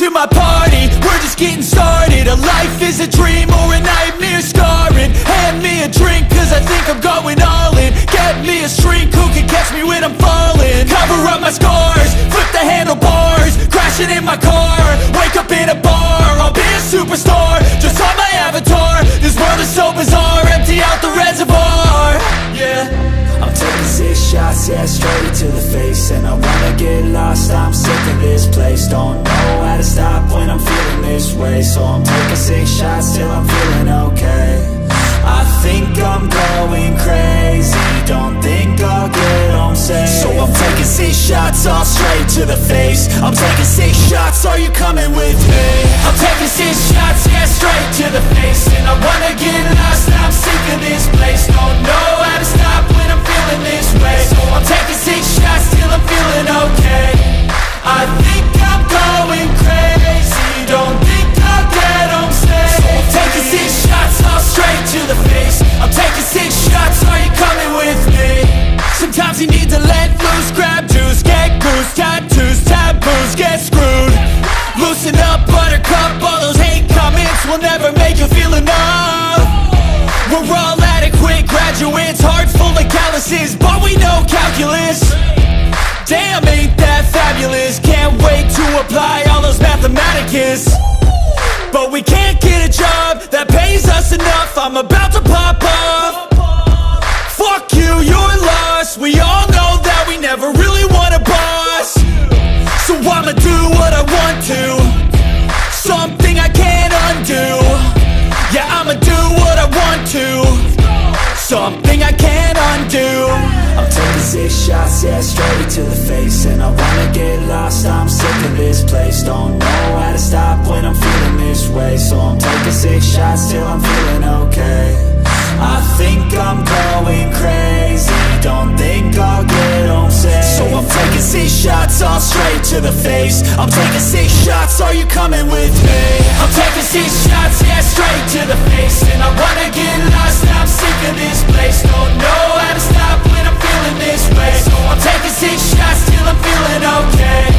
to my party, we're just getting started. A life is a dream or a nightmare scarring. Hand me a drink cause I think I'm going all in. Get me a shrink who can catch me when I'm falling. Cover up my scars, flip the handlebars, crashing in my car, wake up in a bar. I'll be a superstar, just on my avatar. This world is so bizarre, empty out the reservoir. Yeah, I'm taking 6 shots, yeah, straight to the face. And I wanna get lost, I'm sick of this place. Don't know how to stop when I'm feeling this way. So I'm taking 6 shots till I'm feeling okay. I think I'm going crazy, don't think I'll get home safe. So I'm taking 6 shots, all straight to the face. I'm taking 6 shots, are you coming with me? I'm taking 6 shots, yeah, straight to the face. And I wanna get lost, I'm sick of this place. Don't know how to stop when I'm feeling this way. So I'm taking 6 shots till I'm feeling okay. I think I'm going crazy, don't think I'll get home safe. So I'm taking 6 shots, all straight to the face. I'm taking 6 shots, are you coming with me? Sometimes you need to let loose, grab juice, get goose, tattoos, taboos, get screwed. Loosen up, buttercup, all those hate comments will never make you feel enough. We're all adequate graduates, hearts full of calluses, but we know calculus. Damn, ain't that fabulous? Can't wait to apply all those mathematicus. But we can't get a job that pays us enough. I'm about to pop off. Fuck you, you're lost. We all know that we never really want a boss. So I'ma do what I want to, something I can't undo. Yeah, I'ma do what I want to, something I can't undo. I'm taking 6 shots, yeah, straight to the face. And I wanna get lost, I'm sick of this place. Don't know how to stop when I'm feeling this way. So I'm taking 6 shots till I'm feeling okay. I think I'm going crazy, don't think I'll get home safe. So I'm taking 6 shots, all straight to the face. I'm taking 6 shots, are you coming with me? I'm taking 6 shots, yeah, straight to the face. And I wanna get lost, I'm sick of this place. Don't know how to stop when I'm feeling this way. So I'm taking 6 shots till I'm feeling okay.